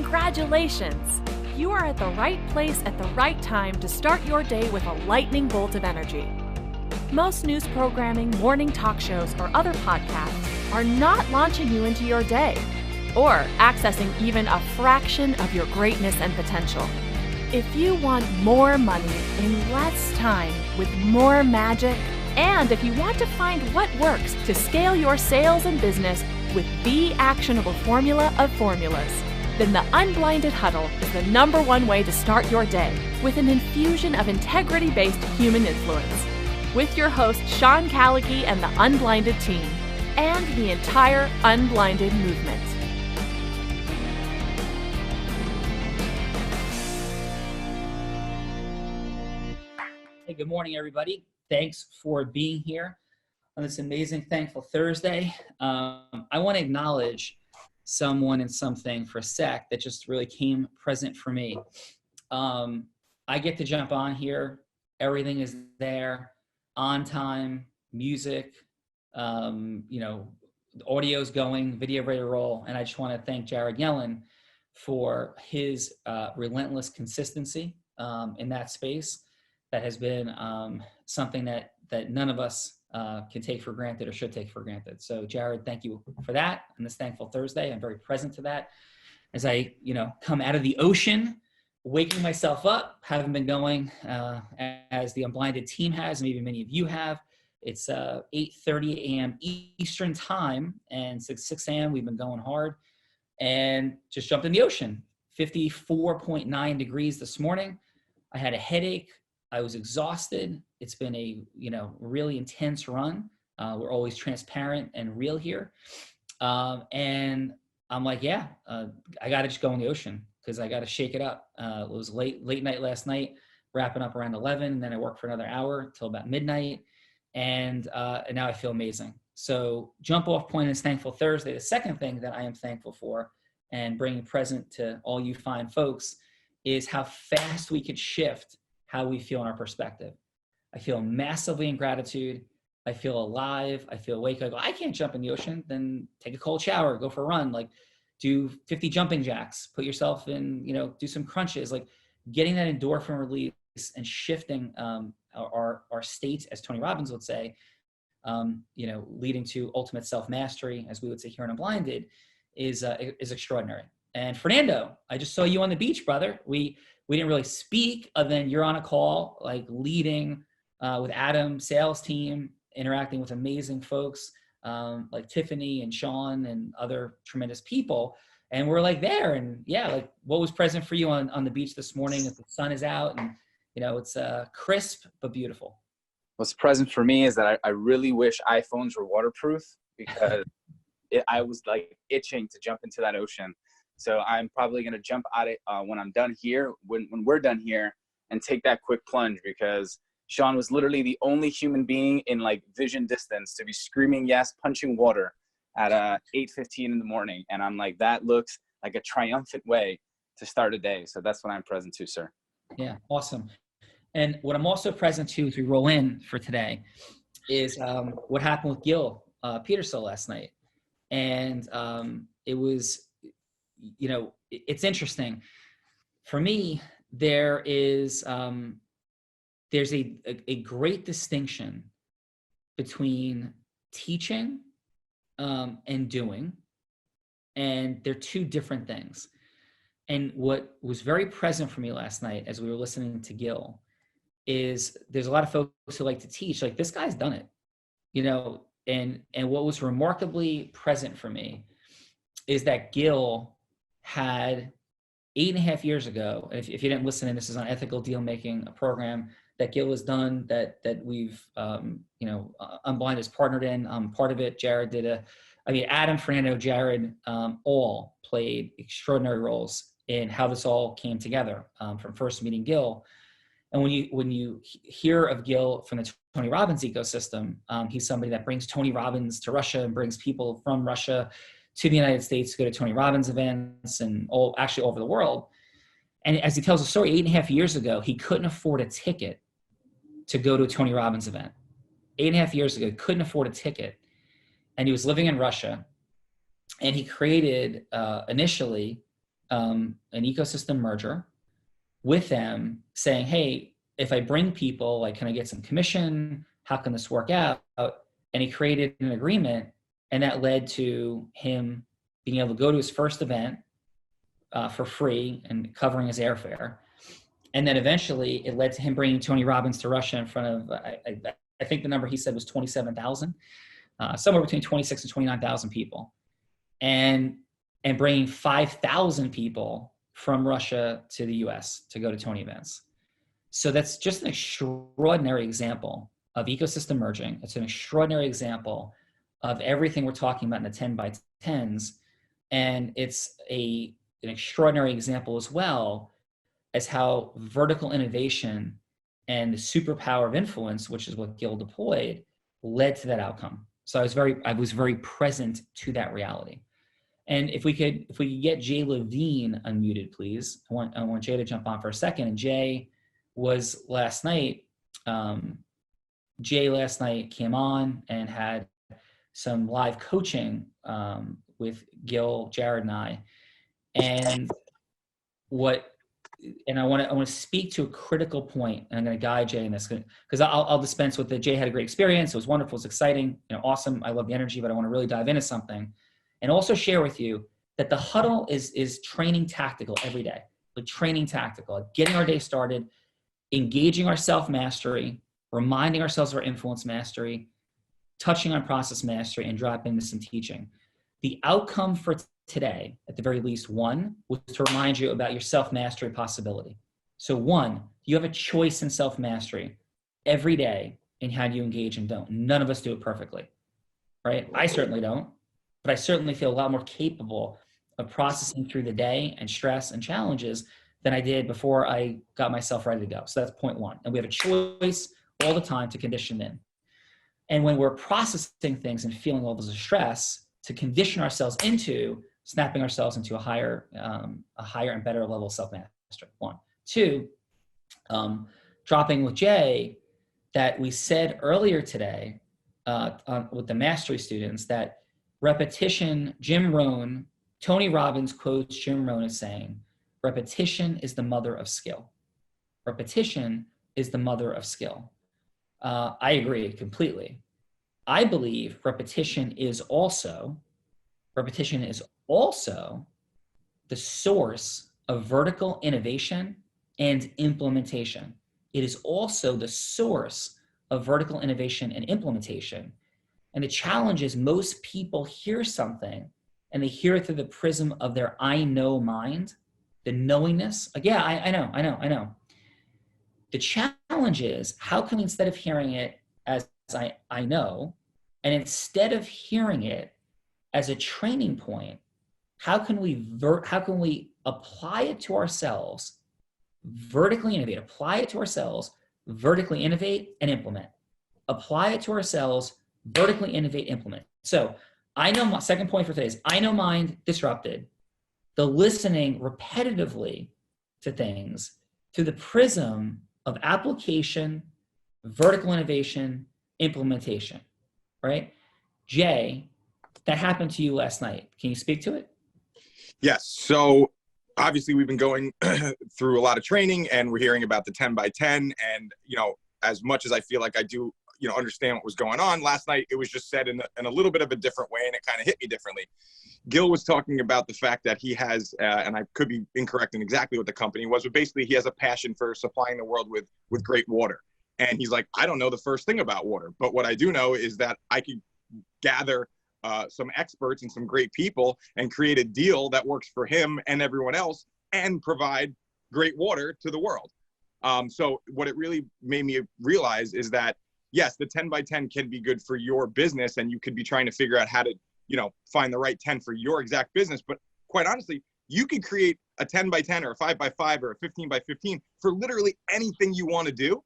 Congratulations! You are at the right place at the right time to start your day with a lightning bolt of energy. Most news programming, morning talk shows, or other podcasts are not launching you into your day or accessing even a fraction of your greatness and potential. If you want more money in less time with more magic, and if you want to find what works to scale your sales and business with the actionable formula of formulas, then the Unblinded Huddle is the #1 way to start your day with an infusion of integrity-based human influence. With your host, Sean Callagy and the Unblinded team, and the entire Unblinded movement. Hey, good morning, everybody. Thanks for being here on this amazing Thankful Thursday. I want to acknowledge someone and something for a sec that just really came present for me. I get to jump on here. Everything is there, on time, music, the audio's going, video ready to roll. And I just want to thank Yellin for his relentless consistency in that space. That has been something that none of us can take for granted or should take for granted. So Jared, thank you for that on this Thankful Thursday. I'm very present to that. As I, come out of the ocean, waking myself up, haven't been going as the Unblinded team has, and maybe many of you have. It's 8:30 a.m. Eastern time, and 6 a.m. we've been going hard, and just jumped in the ocean. 54.9 degrees this morning. I had a headache. I was exhausted. It's been a, really intense run. We're always transparent and real here. And I'm like, I got to just go in the ocean because I got to shake it up. It was late night last night, wrapping up around 11. And then I worked for another hour till about midnight. And now I feel amazing. So jump off point is Thankful Thursday. The second thing that I am thankful for and bringing present to all you fine folks is how fast we could shift how we feel in our perspective. I feel massively in gratitude. I feel alive. I feel awake. I go, I can't jump in the ocean. Then take a cold shower, go for a run, like do 50 jumping jacks, put yourself in, do some crunches, like getting that endorphin release and shifting our states, as Tony Robbins would say, leading to ultimate self-mastery, as we would say here in Unblinded, is extraordinary. And Fernando, I just saw you on the beach, brother. We didn't really speak other than you're on a call, like leading with Adam, sales team, interacting with amazing folks like Tiffany and Sean and other tremendous people. And we're like there. And what was present for you on the beach this morning as the sun is out and, it's crisp but beautiful? What's present for me is that I really wish iPhones were waterproof because I was like itching to jump into that ocean. So I'm probably going to jump at it when I'm done here, when we're done here, and take that quick plunge because Sean was literally the only human being in like vision distance to be screaming yes, punching water at 8:15 in the morning. And I'm like, that looks like a triumphant way to start a day. So that's what I'm present to, sir. Yeah, awesome. And what I'm also present to as we roll in for today is what happened with Gil Peterson last night. And it was, it's interesting. For me, there's a great distinction between teaching and doing, and they're two different things. And what was very present for me last night as we were listening to Gil is there's a lot of folks who like to teach, like this guy's done it, and what was remarkably present for me is that Gil had 8.5 years ago, if you didn't listen, and this is on ethical deal making, a program that Gil has done that we've, Unblind has partnered in. Part of it, Jared did Adam, Fernando, Jared, all played extraordinary roles in how this all came together from first meeting Gil. And when you hear of Gil from the Tony Robbins ecosystem, he's somebody that brings Tony Robbins to Russia and brings people from Russia to the United States to go to Tony Robbins events and actually over the world. And as he tells the story, 8.5 years ago, he couldn't afford a ticket to go to a Tony Robbins event. 8.5 years ago, couldn't afford a ticket. And he was living in Russia. And he created initially an ecosystem merger with them, saying, hey, if I bring people, like, can I get some commission? How can this work out? And he created an agreement, and that led to him being able to go to his first event for free and covering his airfare. And then eventually it led to him bringing Tony Robbins to Russia in front of, I think the number he said was 27,000, somewhere between 26 and 29,000 people. And bringing 5,000 people from Russia to the US to go to Tony events. So that's just an extraordinary example of ecosystem merging. It's an extraordinary example of everything we're talking about in the 10 by 10s. And it's an extraordinary example as well as how vertical innovation and the superpower of influence, which is what Gil deployed, led to that outcome. So I was very present to that reality. And if we could get Jay Levine unmuted, please. I want Jay to jump on for a second. And Jay was last night. Jay last night came on and had some live coaching with Gil, Jared, and I. And I want to speak to a critical point, and I'm going to guide Jay in this, because I'll dispense with it. Jay had a great experience. It was wonderful. It was exciting. Awesome. I love the energy, but I want to really dive into something. And also share with you that the huddle is training tactical every day, like training tactical, like getting our day started, engaging our self-mastery, reminding ourselves of our influence mastery, touching on process mastery, and dropping into some teaching. The outcome for today, at the very least, one, was to remind you about your self-mastery possibility. So one, you have a choice in self-mastery every day in how you engage and don't. None of us do it perfectly, right? I certainly don't. But I certainly feel a lot more capable of processing through the day and stress and challenges than I did before I got myself ready to go. So that's point one. And we have a choice all the time to condition in. And when we're processing things and feeling levels of stress, to condition ourselves into snapping ourselves into a higher and better level of self-mastery. One. Two, dropping with Jay, that we said earlier today with the mastery students that repetition, Jim Rohn, Tony Robbins quotes Jim Rohn as saying, repetition is the mother of skill. Repetition is the mother of skill. I agree completely. I believe repetition is also the source of vertical innovation and implementation. It is also the source of vertical innovation and implementation. And the challenge is most people hear something and they hear it through the prism of their I know mind, the knowingness. Like, yeah, I know. The challenge is, how can we, instead of hearing it as I know, and instead of hearing it as a training point, how can we apply it to ourselves, vertically innovate, apply it to ourselves, vertically innovate and implement, apply it to ourselves, vertically innovate, implement. So I know my second point for today is I know mind disrupted, the listening repetitively to things through the prism of application, vertical innovation, implementation, right? Jay, that happened to you last night. Can you speak to it? Yes. So obviously we've been going through a lot of training and we're hearing about the 10 by 10. And, as much as I feel like I do, understand what was going on last night, it was just said in a little bit of a different way, and it kind of hit me differently. Gil was talking about the fact that he has, and I could be incorrect in exactly what the company was, but basically he has a passion for supplying the world with great water. And he's like, I don't know the first thing about water, but what I do know is that I could gather some experts and some great people and create a deal that works for him and everyone else and provide great water to the world. So what it really made me realize is that, yes, the 10 by 10 can be good for your business and you could be trying to figure out how to, find the right 10 for your exact business. But quite honestly, you could create a 10 by 10 or a 5 by 5 or a 15 by 15 for literally anything you want to do,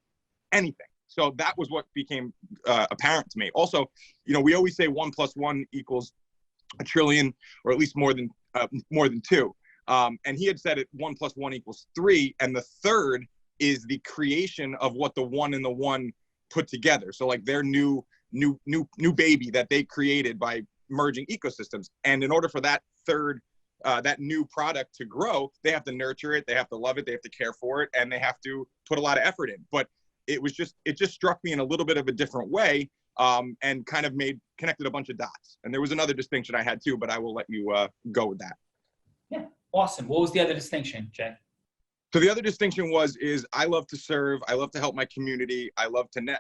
anything. So that was what became apparent to me. Also, we always say 1 + 1 = a trillion, or at least more than 2. And he had said it 1 + 1 = 3. And the third is the creation of what the 1 and the 1 put together. So like their new baby that they created by merging ecosystems. And in order for that third that new product to grow, they have to nurture it, they have to love it, they have to care for it, and they have to put a lot of effort in. But it just struck me in a little bit of a different way, and kind of connected a bunch of dots. And there was another distinction I had too, but I will let you go with that. Yeah, awesome. What was the other distinction, Jay? So the other distinction is I love to serve. I love to help my community. I love to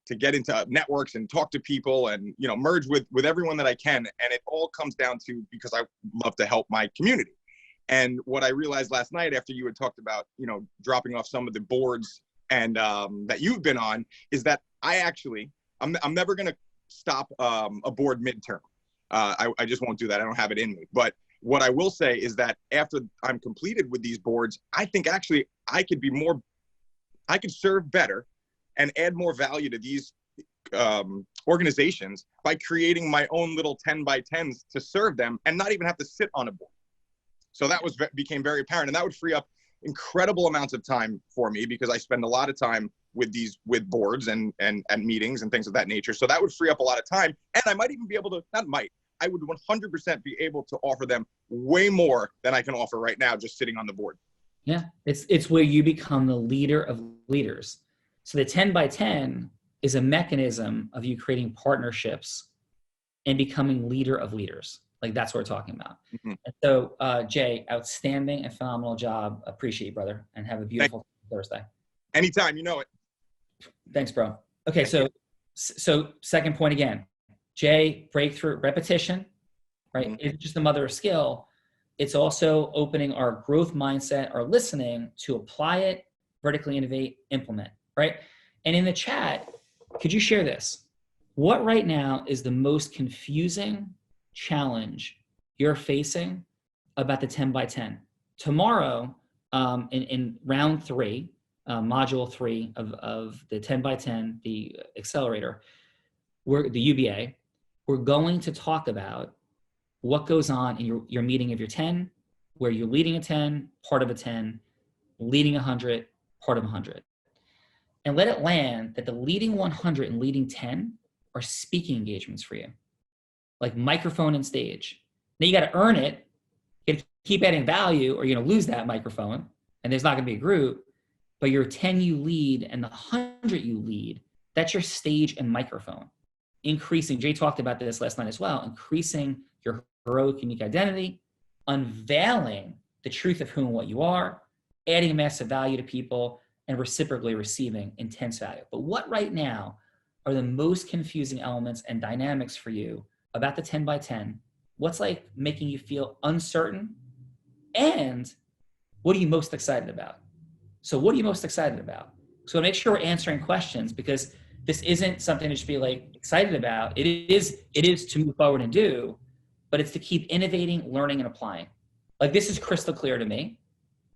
to get into networks and talk to people and, merge with everyone that I can. And it all comes down to, because I love to help my community. And what I realized last night after you had talked about, dropping off some of the boards and that you've been on, is that I'm never going to stop a board midterm. I just won't do that. I don't have it in me. But what I will say is that after I'm completed with these boards, I think actually I could serve better and add more value to these organizations by creating my own little 10 by 10s to serve them and not even have to sit on a board. So that became very apparent, and that would free up incredible amounts of time for me, because I spend a lot of time with boards and meetings and things of that nature. So that would free up a lot of time, and I might even be able to, I would 100% be able to offer them way more than I can offer right now just sitting on the board. Yeah, it's where you become the leader of leaders. So the 10 by 10 is a mechanism of you creating partnerships and becoming leader of leaders. Like, that's what we're talking about. Mm-hmm. And so, Jay, outstanding and phenomenal job. Appreciate you, brother, and have a beautiful Thursday. Anytime, you know it. Thanks, bro. Okay, so second point again. Jay, breakthrough, repetition, right? Mm-hmm. It's just the mother of skill. It's also opening our growth mindset, our listening, to apply it, vertically innovate, implement, right? And in the chat, could you share this? What right now is the most confusing challenge you're facing about the 10 by 10? Tomorrow, in round 3, module 3 of the 10 by 10, the accelerator, the UBA, we're going to talk about what goes on in your meeting of your 10, where you're leading a 10, part of a 10, leading 100, part of 100. And let it land that the leading 100 and leading 10 are speaking engagements for you, like microphone and stage. Now you got to earn it. You got to keep adding value, or you're going to lose that microphone, and there's not going to be a group. But your 10 you lead and the 100 you lead, that's your stage and microphone. Increasing, Jay talked about this last night as well, increasing your heroic, unique identity, unveiling the truth of who and what you are, adding massive value to people, and reciprocally receiving intense value. But what right now are the most confusing elements and dynamics for you about the 10 by 10? What's like making you feel uncertain? And what are you most excited about? So what are you most excited about? So make sure we're answering questions, because this isn't something to just be like excited about. It is to move forward and do, but it's to keep innovating, learning, and applying. Like, this is crystal clear to me,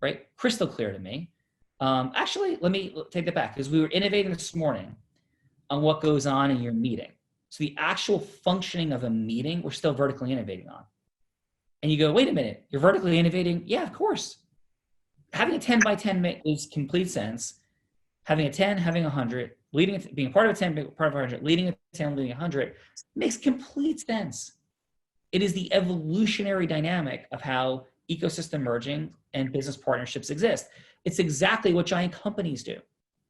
right? Crystal clear to me. Actually, let me take that back, because we were innovating this morning on what goes on in your meeting. So the actual functioning of a meeting, we're still vertically innovating on. And you go, wait a minute, you're vertically innovating? Yeah, of course. Having a 10 by 10 makes complete sense. Having a 10, having 100, being part of a 10, part of 100, leading a 10, leading 100, makes complete sense. It is the evolutionary dynamic of how ecosystem merging and business partnerships exist. It's exactly what giant companies do.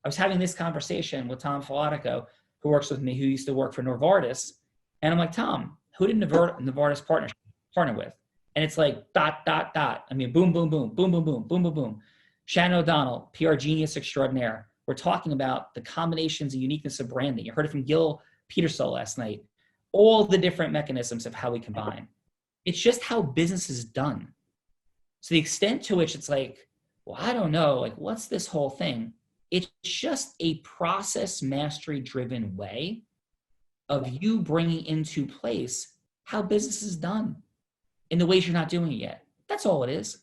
I was having this conversation with Tom Filatico, who works with me, who used to work for Novartis. And I'm like, Tom, who did Novartis partner with? And it's like dot. I mean, boom, boom, boom, boom, boom, boom, boom, boom, boom. Shannon O'Donnell, PR genius extraordinaire. We're talking about the combinations and uniqueness of branding. You heard it from Gil Petersol last night. All the different mechanisms of how we combine. It's just how business is done. So the extent to which it's like, well, I don't know, like, what's this whole thing? It's just a process mastery driven way of you bringing into place how business is done in the ways you're not doing it yet. That's all it is.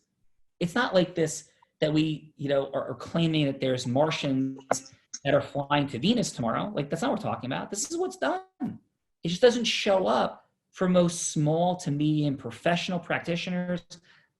It's not like this that we, are claiming that there's Martians that are flying to Venus tomorrow. Like, that's not what we're talking about. This is what's done. It just doesn't show up for most small to medium professional practitioners,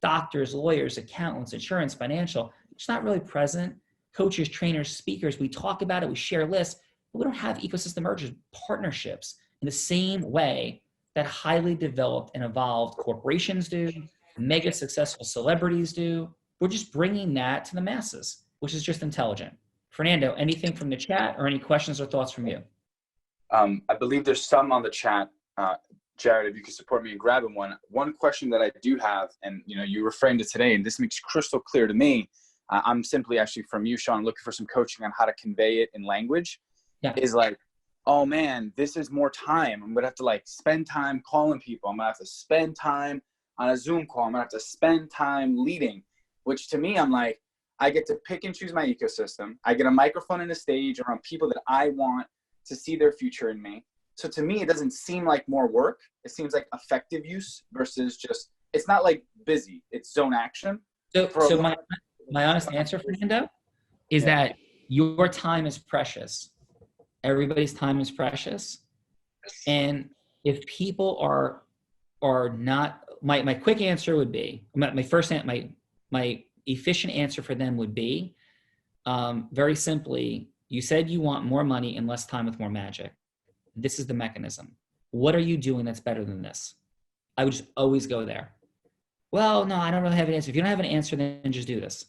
doctors, lawyers, accountants, insurance, financial. It's not really present. Coaches, trainers, speakers, we talk about it, we share lists, but we don't have ecosystem mergers, partnerships in the same way that highly developed and evolved corporations do, mega successful celebrities do. We're just bringing that to the masses, which is just intelligent. Fernando, anything from the chat or any questions or thoughts from you? I believe there's some on the chat. Jared, if you could support me in grabbing one. One question that I do have, and you reframed it today, and this makes crystal clear to me. I'm simply actually from you, Sean, looking for some coaching on how to convey it in language. Yeah. Is like, oh man, this is more time. I'm gonna have to like spend time calling people. I'm gonna have to spend time on a Zoom call. I'm gonna have to spend time leading, which to me, I'm like, I get to pick and choose my ecosystem. I get a microphone and a stage around people that I want to see their future in me. So to me, it doesn't seem like more work. It seems like effective use versus just, it's not like busy, it's zone action. So my honest answer, Fernando, is that your time is precious. Everybody's time is precious. And if people are not, my quick answer would be, my efficient answer for them would be, very simply, you said you want more money and less time with more magic. This is the mechanism. What are you doing that's better than this? I would just always go there. Well, no, I don't really have an answer. If you don't have an answer, then just do this.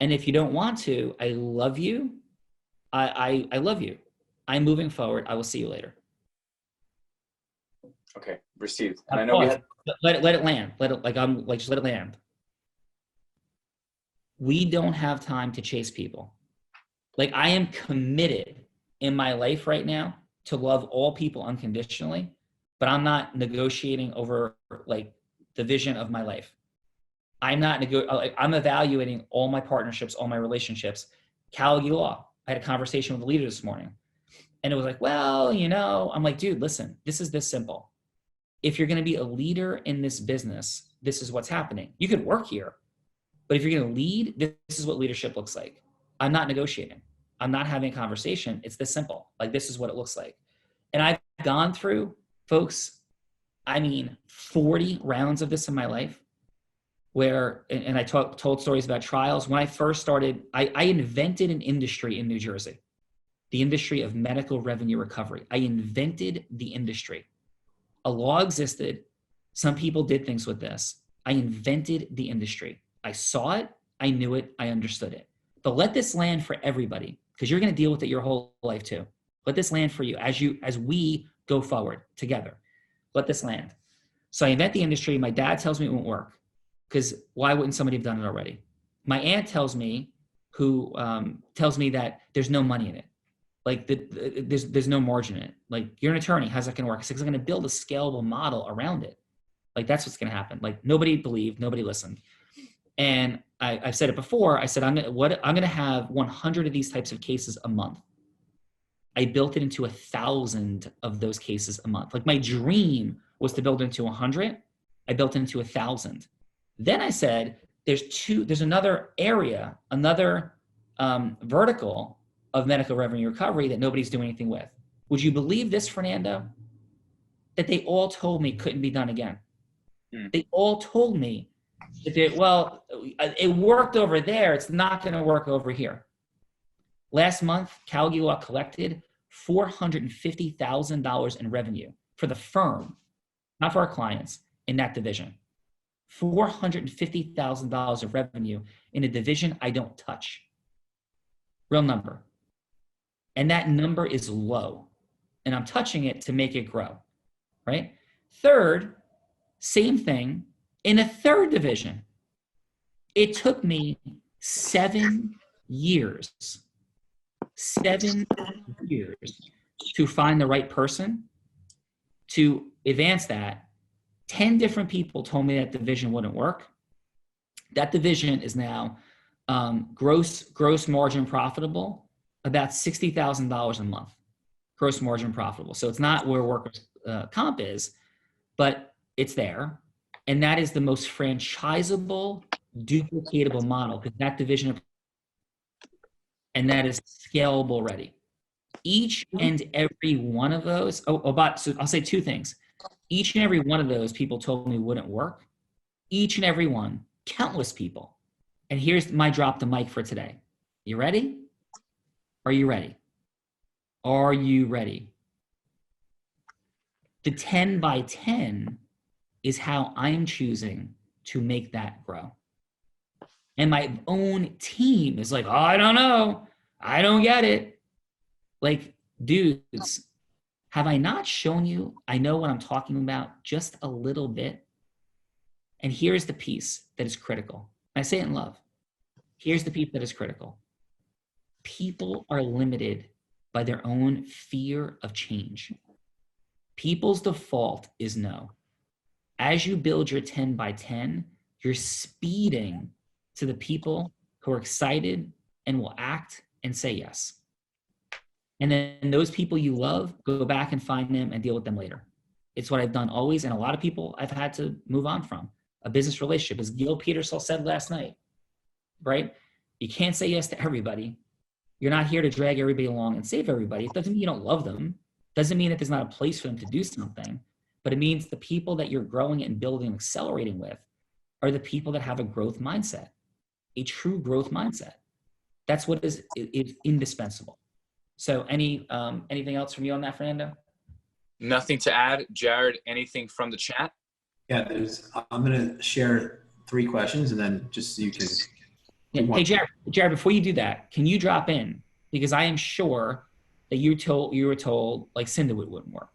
And if you don't want to, I love you. I love you. I'm moving forward. I will see you later. Okay, received. And I know we have. Let it land. Just let it land. We don't have time to chase people. Like, I am committed in my life right now to love all people unconditionally, but I'm not negotiating over like the vision of my life. I'm evaluating all my partnerships, all my relationships. Callagy Law, I had a conversation with a leader this morning, and it was like, well, I'm like, dude, listen, this is this simple. If you're going to be a leader in this business, this is what's happening. You could work here, but if you're going to lead, this is what leadership looks like. I'm not negotiating. I'm not having a conversation. It's this simple. Like, this is what it looks like. And I've gone through, folks, 40 rounds of this in my life where, and I told stories about trials. When I first started, I invented an industry in New Jersey, the industry of medical revenue recovery. I invented the industry. A law existed. Some people did things with this. I invented the industry. I saw it. I knew it. I understood it. But let this land for everybody, because you're going to deal with it your whole life too. Let this land for you as we go forward together. Let this land. So I invent the industry. My dad tells me it won't work, because why wouldn't somebody have done it already? My aunt tells me, that there's no money in it. Like there's no margin in it. Like, you're an attorney. How's that going to work? Because I'm going to build a scalable model around it. Like, that's what's going to happen. Like, nobody believed, nobody listened. And I've said it before. I said, I'm going to have 100 of these types of cases a month. I built it into 1,000 of those cases a month. Like, my dream was to build it into 100. I built it into 1,000. Then I said, there's another area, another vertical of medical revenue recovery that nobody's doing anything with. Would you believe this, Fernando? That they all told me couldn't be done again. They all told me that it worked over there. It's not going to work over here. Last month, Callagy Law collected $450,000 in revenue for the firm, not for our clients, in that division. $450,000 of revenue in a division I don't touch. Real number. And that number is low. And I'm touching it to make it grow, right? Third, same thing in a third division. It took me 7 years. 7 years to find the right person to advance that. 10 different people told me that division wouldn't work. That division is now gross margin profitable, about $60,000 a month. Gross margin profitable. So it's not where workers' comp is, but it's there. And that is the most franchisable, duplicatable model, because that division, and that is scalable already. Each and every one of those, so I'll say two things. Each and every one of those people told me wouldn't work. Each and every one, countless people. And here's my drop the mic for today. You ready? Are you ready? Are you ready? The 10 by 10 is how I'm choosing to make that grow. And my own team is like, oh, I don't know. I don't get it. Like, dudes, have I not shown you I know what I'm talking about just a little bit? And here's the piece that is critical. I say it in love. Here's the piece that is critical. People are limited by their own fear of change. People's default is no. As you build your 10 by 10, you're speeding to the people who are excited and will act and say yes. And then those people you love, go back and find them and deal with them later. It's what I've done always. And a lot of people I've had to move on from. A business relationship, as Gil Petersall said last night, right? You can't say yes to everybody. You're not here to drag everybody along and save everybody. It doesn't mean you don't love them. It doesn't mean that there's not a place for them to do something, but it means the people that you're growing and building and accelerating with are the people that have a growth mindset, a true growth mindset. That's what is indispensable. So anything else from you on that, Fernando? Nothing to add. Jared, anything from the chat? Yeah, I'm going to share 3 questions and then just so you can. Yeah. Hey, Jared, before you do that, can you drop in? Because I am sure that you were told like Cinderwood wouldn't work.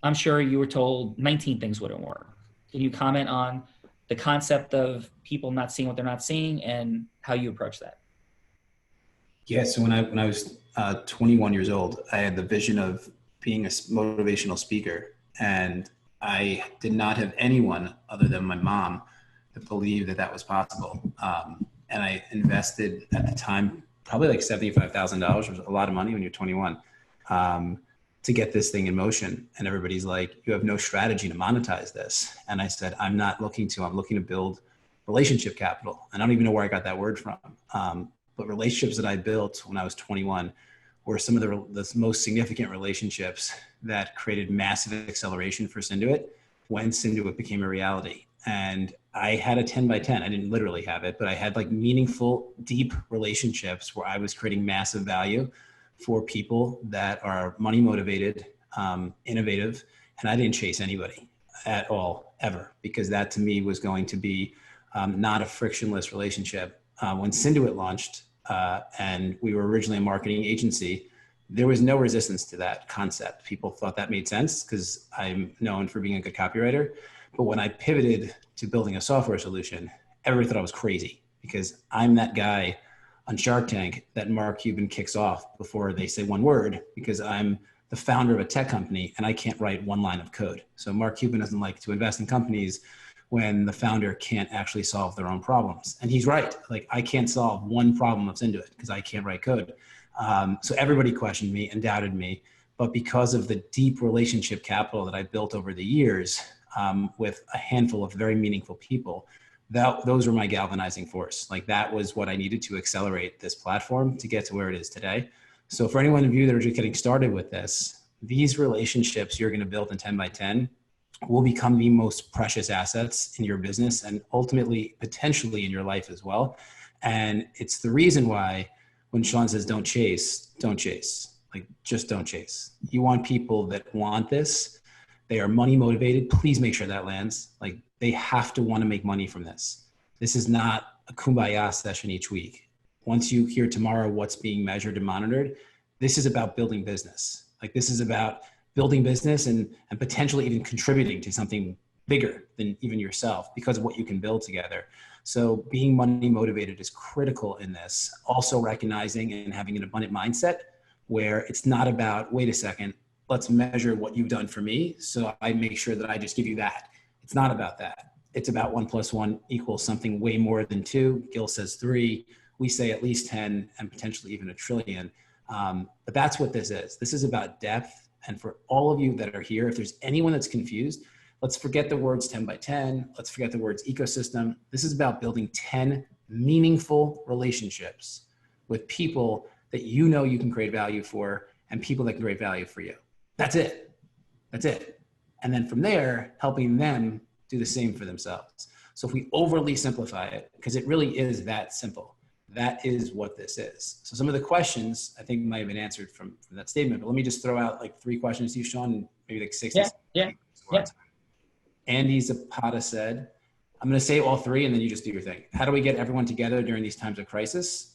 I'm sure you were told 19 things wouldn't work. Can you comment on the concept of people not seeing what they're not seeing and how you approach that? Yeah, so when I was 21 years old, I had the vision of being a motivational speaker, and I did not have anyone other than my mom that believed that that was possible. And I invested at the time, probably like $75,000, which was a lot of money when you're 21, to get this thing in motion. And everybody's like, you have no strategy to monetize this. And I said, I'm looking to build relationship capital. And I don't even know where I got that word from. But relationships that I built when I was 21 were some of the most significant relationships that created massive acceleration for Synduit when Synduit became a reality. And I had a 10 by 10. I didn't literally have it, but I had like meaningful, deep relationships where I was creating massive value for people that are money motivated, innovative. And I didn't chase anybody at all, ever, because that to me was going to be not a frictionless relationship. When Synduit launched, and we were originally a marketing agency, there was no resistance to that concept. People thought that made sense because I'm known for being a good copywriter. But when I pivoted to building a software solution, everybody thought I was crazy because I'm that guy on Shark Tank that Mark Cuban kicks off before they say one word, because I'm the founder of a tech company and I can't write one line of code. So Mark Cuban doesn't like to invest in companies when the founder can't actually solve their own problems. And he's right. Like, I can't solve one problem of Synduit because I can't write code. So everybody questioned me and doubted me. But because of the deep relationship capital that I built over the years with a handful of very meaningful people, those were my galvanizing force. Like, that was what I needed to accelerate this platform to get to where it is today. So for anyone of you that are just getting started with this, these relationships you're going to build in 10 by 10 will become the most precious assets in your business and ultimately potentially in your life as well. And it's the reason why when Sean says don't chase, like, just don't chase. You want people that want this. They are money motivated. Please make sure that lands. Like, they have to want to make money from this. This is not a kumbaya session each week. Once you hear tomorrow what's being measured and monitored, this is about building business. Like, this is about building business and potentially even contributing to something bigger than even yourself because of what you can build together. So being money motivated is critical in this. Also recognizing and having an abundant mindset where it's not about, wait a second, let's measure what you've done for me, so I make sure that I just give you that. It's not about that. It's about 1 + 1 = something way more than 2. Gil says 3. We say at least 10 and potentially even 1 trillion. But that's what this is. This is about depth. And for all of you that are here, if there's anyone that's confused, let's forget the words 10 by 10. Let's forget the words ecosystem. This is about building 10 meaningful relationships with people that you know you can create value for and people that can create value for you. That's it. That's it. And then from there, helping them do the same for themselves. So if we overly simplify it, because it really is that simple, that is what this is. So some of the questions I think might have been answered from that statement, but let me just throw out like 3 questions to you, Sean, maybe like 60 seconds. Yeah. Andy Zapata said, I'm going to say all three and then you just do your thing. How do we get everyone together during these times of crisis?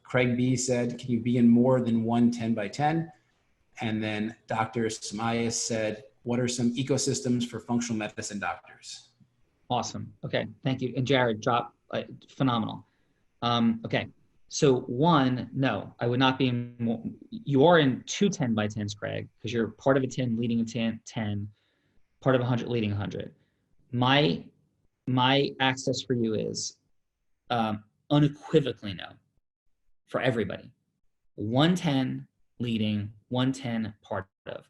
Craig B said, can you be in more than one 10 by 10? And then Dr. Samaya said, what are some ecosystems for functional medicine doctors? Awesome. Okay. Thank you. And Jared, drop phenomenal. Okay. So one, no, I would not be in, you are in two 10 by 10s, Craig, because you're part of a 10 leading a 10, part of 100 leading 100. My access for you is unequivocally no for everybody. 110 leading, 110 part of,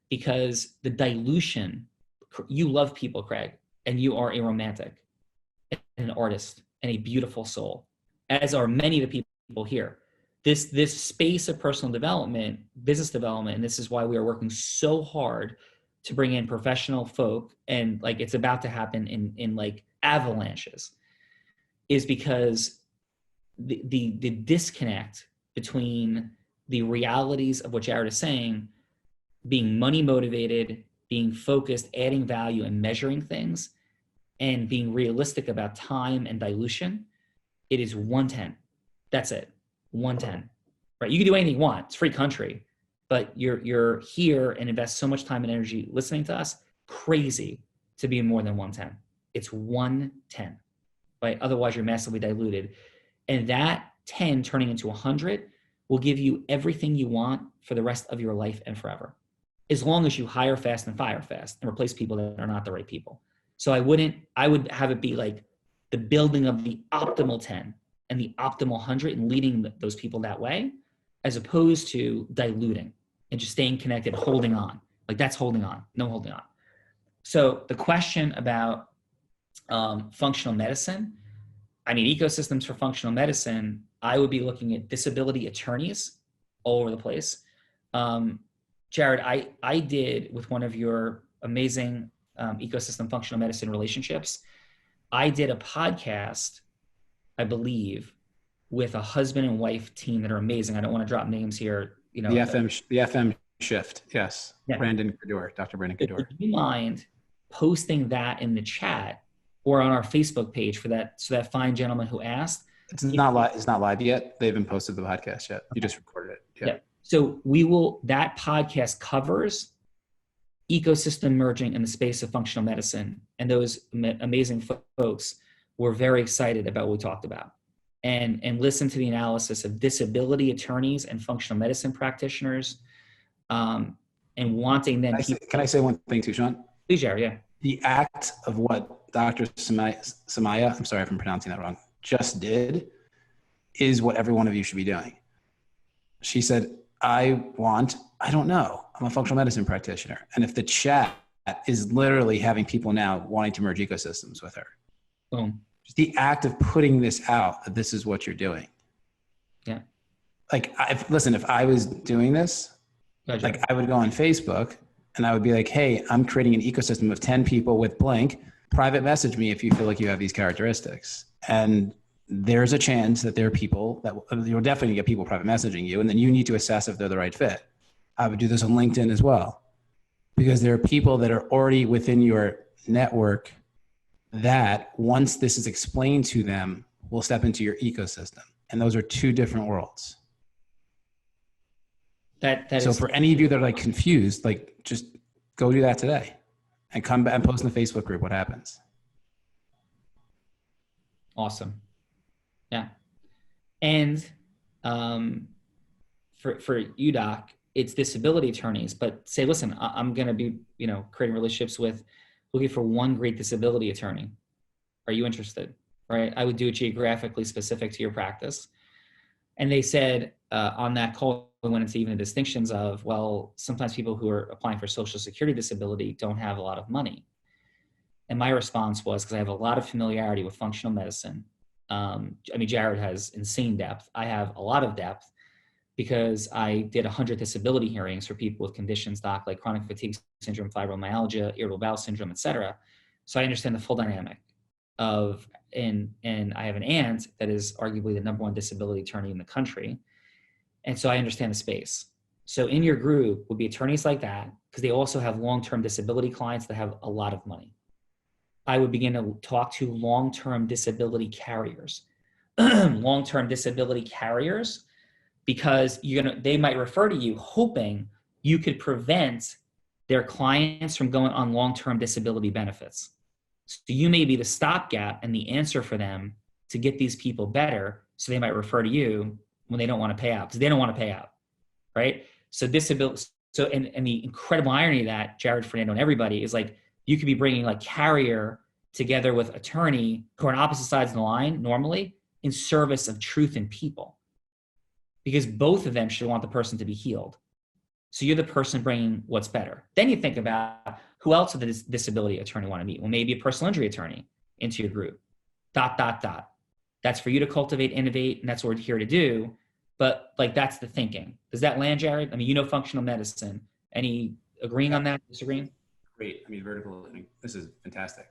because the dilution, you love people, Craig, and you are a romantic and an artist and a beautiful soul, as are many of the people here. This space of personal development, business development, and this is why we are working so hard to bring in professional folk, and like it's about to happen in like avalanches, is because the disconnect between the realities of what Jared is saying, being money motivated, being focused, adding value and measuring things, and being realistic about time and dilution, it is 110. That's it, 110, right? You can do anything you want, it's a free country, but you're here and invest so much time and energy listening to us, crazy to be more than 110. It's 110, right? Otherwise you're massively diluted. And that 10 turning into 100 will give you everything you want for the rest of your life and forever, as long as you hire fast and fire fast and replace people that are not the right people. So I would have it be like the building of the optimal 10 and the optimal 100 and leading those people that way, as opposed to diluting and just staying connected, holding on. Like that's holding on, no holding on. So the question about functional medicine, I mean, ecosystems for functional medicine, I would be looking at disability attorneys all over the place. Jared, I did with one of your amazing ecosystem functional medicine relationships, I did a podcast, I believe, with a husband and wife team that are amazing. I don't want to drop names here. You know, the FM shift. Yes. Yeah. Brandon Kador, Dr. Brandon Kador. Do you mind posting that in the chat or on our Facebook page for that, so that fine gentleman who asked? It's not live yet. They haven't posted the podcast yet. You just recorded it. Yeah. So that podcast covers ecosystem merging in the space of functional medicine. And those amazing folks were very excited about what we talked about, and listen to the analysis of disability attorneys and functional medicine practitioners, and wanting them. Can I say one thing too, Sean? Please, Jared, yeah. The act of what Dr. Samaya, I'm sorry if I'm pronouncing that wrong, just did is what every one of you should be doing. She said, I don't know. I'm a functional medicine practitioner. And if the chat is literally having people now wanting to merge ecosystems with her. Boom. Just the act of putting this out, that this is what you're doing. Yeah. Like, if I was doing this, Gotcha. like I would go on Facebook and I would be like, hey, I'm creating an ecosystem of 10 people with blank. Private message me if you feel like you have these characteristics. And there's a chance that there are people that you'll definitely get people private messaging you, and then you need to assess if they're the right fit. I would do this on LinkedIn as well, because there are people that are already within your network that once this is explained to them, will step into your ecosystem. And those are two different worlds. So for any of you that are like confused, like just go do that today and come back and post in the Facebook group what happens. Awesome. Yeah. And for you, Doc, it's disability attorneys, but say, listen, I'm going to be, creating relationships with, looking for one great disability attorney. Are you interested? Right? I would do it geographically specific to your practice. And they said on that call, we went into even the distinctions of, well, sometimes people who are applying for Social Security disability don't have a lot of money. And my response was, because I have a lot of familiarity with functional medicine. Jared has insane depth. I have a lot of depth because I did 100 disability hearings for people with conditions, Doc, like chronic fatigue syndrome, fibromyalgia, irritable bowel syndrome, et cetera. So I understand the full dynamic of, and I have an aunt that is arguably the #1 disability attorney in the country. And so I understand the space. So in your group would be attorneys like that, because they also have long-term disability clients that have a lot of money. I would begin to talk to long-term disability carriers. Long-term disability carriers, because they might refer to you hoping you could prevent their clients from going on long-term disability benefits. So you may be the stopgap and the answer for them to get these people better. So they might refer to you when they don't want to pay out, because they don't want to pay out, right? So disability. So and the incredible irony of that, Jared, Fernando, and everybody, is like you could be bringing like carrier together with attorney who are on opposite sides of the line normally in service of truth and people, because both of them should want the person to be healed. So you're the person bringing what's better. Then you think about who else would the disability attorney want to meet? Well, maybe a personal injury attorney into your group. ... That's for you to cultivate, innovate, and that's what we're here to do. But like, that's the thinking. Does that land, Jared? I mean, you know, functional medicine. Any agreeing on that, disagreeing? Great. I mean, vertical, this is fantastic.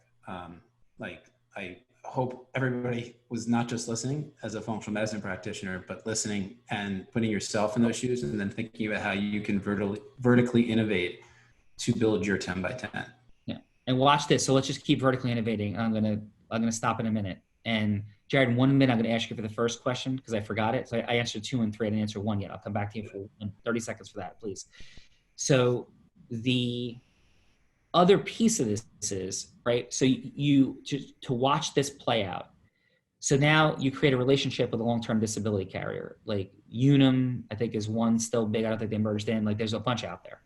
Like, I hope everybody was not just listening as a functional medicine practitioner, but listening and putting yourself in those shoes, and then thinking about how you can vertically innovate to build your 10 by 10. Yeah. And watch this. So let's just keep vertically innovating. I'm gonna stop in a minute. And Jared, in 1 minute, I'm going to ask you for the first question because I forgot it. So I answered 2 and 3. I didn't answer 1 yet. I'll come back to you for 30 seconds for that, please. So the other piece of this is, right, so to watch this play out. So now you create a relationship with a long-term disability carrier. Like Unum, I think, is one still big. I don't think they merged in. Like there's a bunch out there.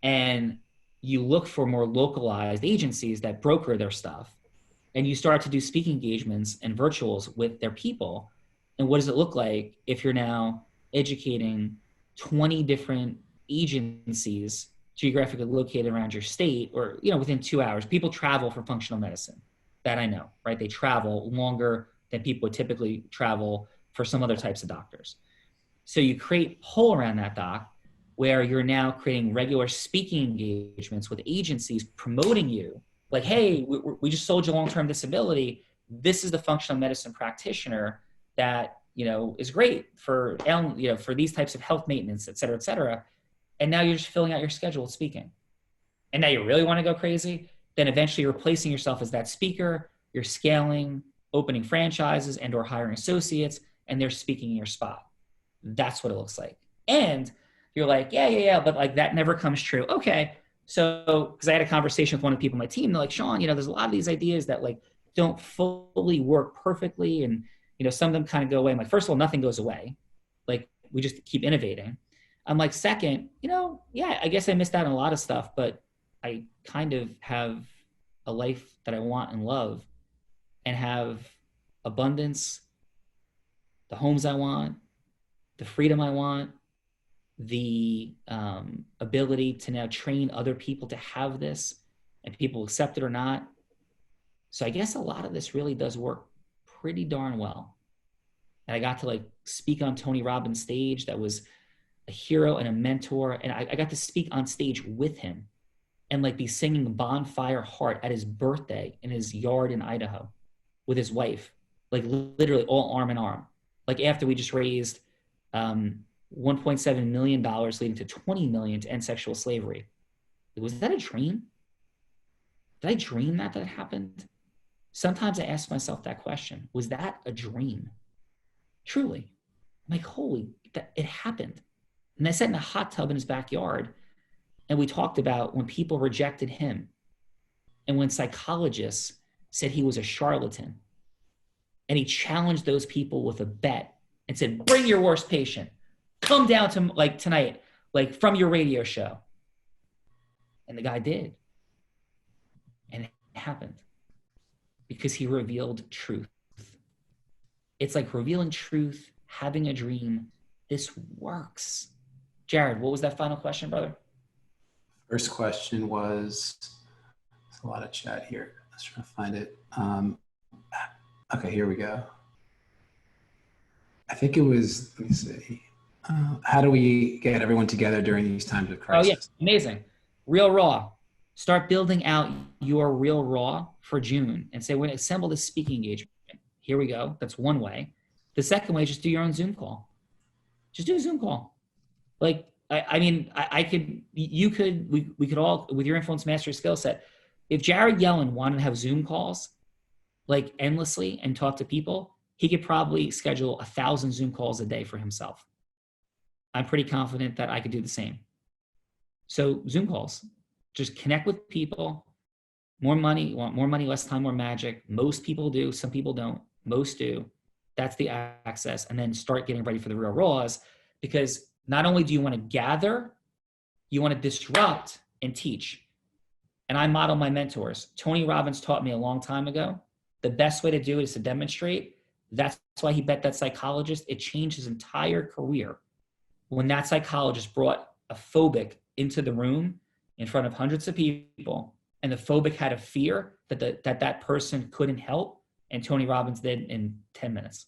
And you look for more localized agencies that broker their stuff. And you start to do speaking engagements and virtuals with their people. And what does it look like if you're now educating 20 different agencies geographically located around your state, or, you know, within 2 hours? People travel for functional medicine, that I know, right? They travel longer than people would typically travel for some other types of doctors. So you create pull around that doc, where you're now creating regular speaking engagements with agencies promoting you. Like, hey, we just sold you long-term disability. This is the functional medicine practitioner that, you know, is great for, you know, for these types of health maintenance, et cetera, et cetera. And now you're just filling out your schedule with speaking. And now you really want to go crazy? Then eventually you're replacing yourself as that speaker. You're scaling, opening franchises and or hiring associates, and they're speaking in your spot. That's what it looks like. And you're like, yeah, but like that never comes true. Okay. So, because I had a conversation with one of the people on my team, they're like, Sean, you know, there's a lot of these ideas that like don't fully work perfectly. And, you know, some of them kind of go away. I'm like, first of all, nothing goes away. Like, we just keep innovating. I'm like, second, you know, yeah, I guess I missed out on a lot of stuff, but I kind of have a life that I want and love, and have abundance, the homes I want, the freedom I want, the ability to now train other people to have this, and people accept it or not. So I guess a lot of this really does work pretty darn well. And I got to like speak on Tony Robbins' stage. That was a hero and a mentor. And I got to speak on stage with him and like be singing Bonfire Heart at his birthday in his yard in Idaho with his wife, like literally all arm in arm. Like after we just raised $1.7 million leading to $20 million to end sexual slavery. Was that a dream? Did I dream that happened? Sometimes I ask myself that question. Was that a dream? Truly. I'm like, holy, it happened. And I sat in a hot tub in his backyard, and we talked about when people rejected him and when psychologists said he was a charlatan. And he challenged those people with a bet and said, bring your worst patient. Come down to like tonight, like from your radio show. And the guy did. And it happened because he revealed truth. It's like revealing truth, having a dream. This works. Jared, what was that final question, brother? First question was, there's a lot of chat here. Let's try to find it. Okay, here we go. I think it was, let me see. How do we get everyone together during these times of crisis? Oh, yeah, amazing. Real Raw. Start building out your Real Raw for June and say, we're going to assemble this speaking engagement. Here we go. That's one way. The second way is just do your own Zoom call. Just do a Zoom call. Like, we could all, with your influence mastery skill set, If Jared Yellin wanted to have Zoom calls like endlessly and talk to people, he could probably schedule 1,000 Zoom calls a day for himself. I'm pretty confident that I could do the same. So Zoom calls, just connect with people. More money, you want more money, less time, more magic. Most people do, some people don't, most do. That's the access. And then start getting ready for the real raws, because not only do you want to gather, you want to disrupt and teach. And I model my mentors. Tony Robbins taught me a long time ago, the best way to do it is to demonstrate. That's why he bet that psychologist. It changed his entire career. When that psychologist brought a phobic into the room in front of hundreds of people, and the phobic had a fear that that person couldn't help, and Tony Robbins did in 10 minutes.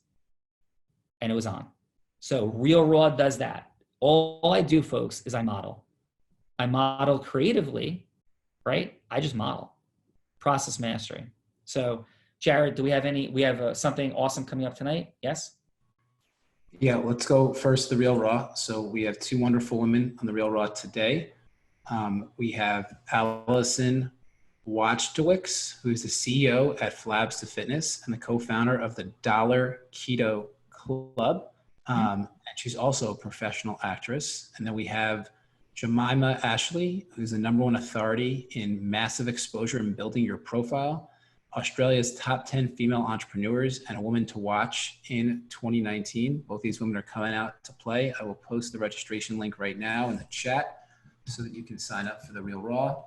And it was on. So Real Raw does that. All I do, folks, is I model. I model creatively, right? I just model. Process mastery. So Jared, do we have something awesome coming up tonight? Yes? Yeah, let's go first, the Real Raw. So we have two wonderful women on the Real Raw today. We have Allison Watchtowicz, who is the CEO at Flabs to Fitness and the co-founder of the Dollar Keto Club. And she's also a professional actress. And then we have Jemima Ashley, who's the #1 authority in massive exposure and building your profile, Australia's top 10 female entrepreneurs, and a woman to watch in 2019. Both these women are coming out to play. I will post the registration link right now in the chat so that you can sign up for the Real Raw.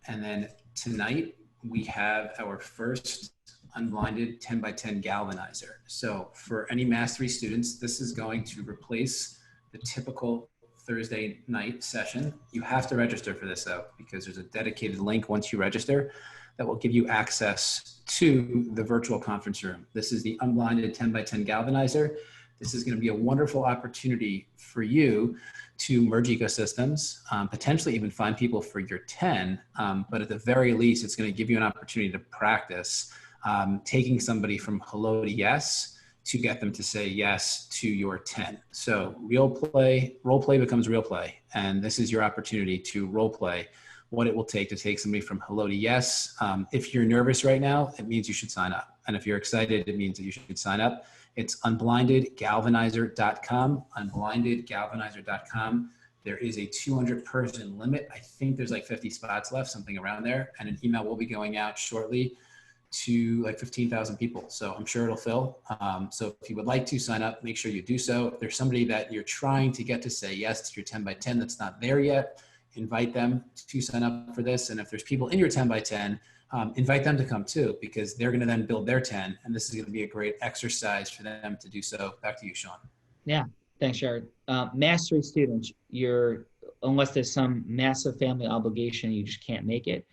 And then tonight we have our first unblinded 10 by 10 galvanizer. So for any mastery students, this is going to replace the typical Thursday night session. You have to register for this though, because there's a dedicated link once you register that will give you access to the virtual conference room. This is the unblinded 10 by 10 galvanizer. This is going to be a wonderful opportunity for you to merge ecosystems, potentially even find people for your 10, but at the very least, it's going to give you an opportunity to practice taking somebody from hello to yes to get them to say yes to your 10. So role play becomes real play. And this is your opportunity to role play what it will take to take somebody from hello to yes. If you're nervous right now, it means you should sign up. And if you're excited, it means that you should sign up. It's unblindedgalvanizer.com, unblindedgalvanizer.com. There is a 200-person limit. I think there's like 50 spots left, something around there. And an email will be going out shortly to like 15,000 people. So I'm sure it'll fill. So if you would like to sign up, make sure you do so. If there's somebody that you're trying to get to say yes to your 10 by 10 that's not there yet, invite them to sign up for this. And if there's people in your 10 by 10, invite them to come too, because they're going to then build their 10. And this is going to be a great exercise for them to do so. Back to you, Sean. Yeah. Thanks, Jared. Mastery students, unless there's some massive family obligation, you just can't make it.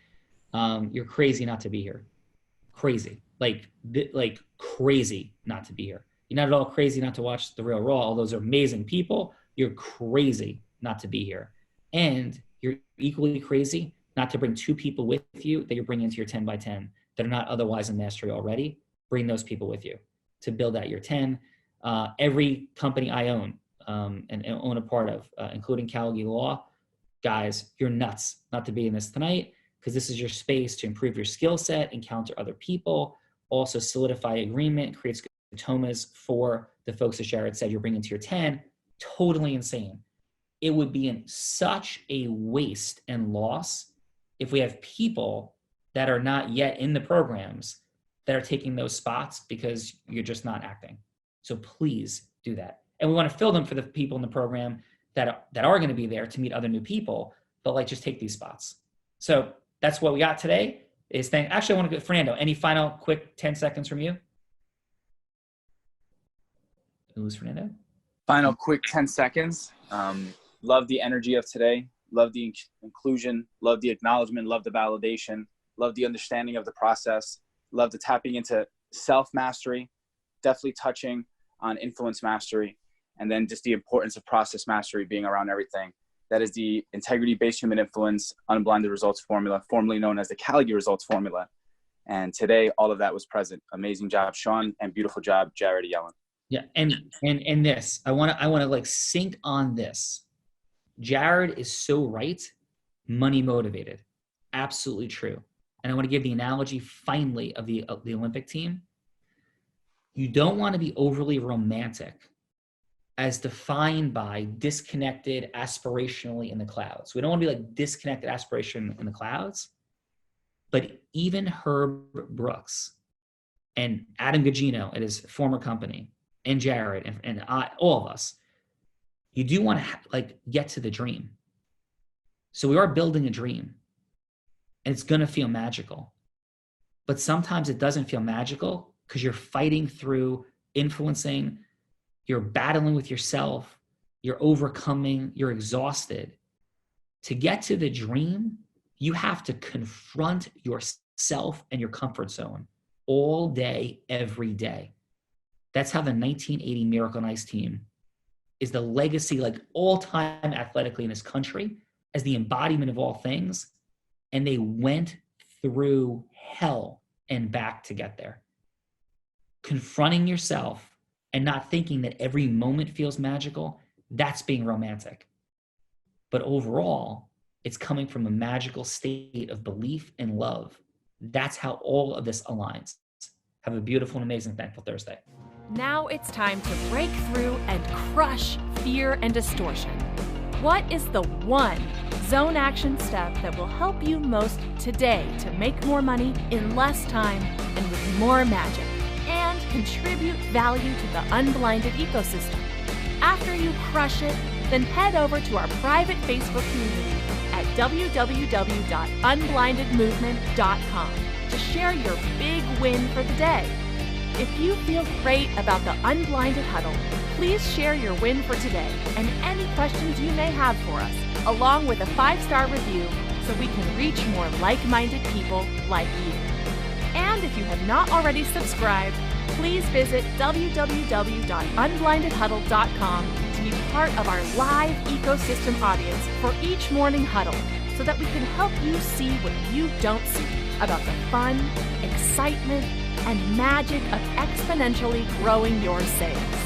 You're crazy not to be here. Crazy, like crazy not to be here. You're not at all crazy not to watch The Real Raw. All those are amazing people. You're crazy not to be here. And you're equally crazy not to bring 2 people with you that you're bringing into your 10 by 10 that are not otherwise in mastery already. Bring those people with you to build out your 10. Every company I own and own a part of, including Callagy Law, guys, you're nuts not to be in this tonight, because this is your space to improve your skill set, encounter other people, also solidify agreement, creates tomas for the folks that Jared said you're bringing to your 10. Totally insane. It would be in such a waste and loss if we have people that are not yet in the programs that are taking those spots because you're just not acting. So please do that. And we want to fill them for the people in the program that are going to be there to meet other new people, but like just take these spots. So that's what we got today. Actually, I want to go, Fernando, any final quick 10 seconds from you? Who's Fernando? Final quick 10 seconds. Love the energy of today. Love the inclusion. Love the acknowledgement. Love the validation. Love the understanding of the process. Love the tapping into self-mastery. Definitely touching on influence mastery. And then just the importance of process mastery being around everything. That is the integrity-based human influence, unblinded results formula, formerly known as the Callagy results formula. And today, all of that was present. Amazing job, Sean, and beautiful job, Jared Yellin. Yeah, and this, I want to like sync on this. Jared is so right. Money motivated, absolutely true. and I want to give the analogy finally of the Olympic team. You don't want to be overly romantic as defined by disconnected aspirationally in the clouds. We don't want to be like disconnected aspiration in the clouds, but even Herb Brooks and Adam Gugino at his former company and Jared and I, all of us, you do want to get to the dream. So we are building a dream and it's going to feel magical, but sometimes it doesn't feel magical because you're fighting through influencing, you're battling with yourself, you're overcoming, you're exhausted. To get to the dream, you have to confront yourself and your comfort zone all day, every day. That's how the 1980 Miracle on Ice team is the legacy, like all time athletically in this country, as the embodiment of all things. And they went through hell and back to get there. Confronting yourself and not thinking that every moment feels magical, that's being romantic. But overall, it's coming from a magical state of belief and love. That's how all of this aligns. Have a beautiful and amazing Thankful Thursday. Now it's time to break through and crush fear and distortion. What is the one zone action step that will help you most today to make more money in less time and with more magic, and contribute value to the Unblinded ecosystem? After you crush it, then head over to our private Facebook community at www.unblindedmovement.com to share your big win for the day. If you feel great about the Unblinded Huddle, please share your win for today and any questions you may have for us, along with a 5-star review so we can reach more like-minded people like you. And if you have not already subscribed, please visit www.unblindedhuddle.com to be part of our live ecosystem audience for each morning huddle so that we can help you see what you don't see about the fun, excitement, and magic of exponentially growing your sales.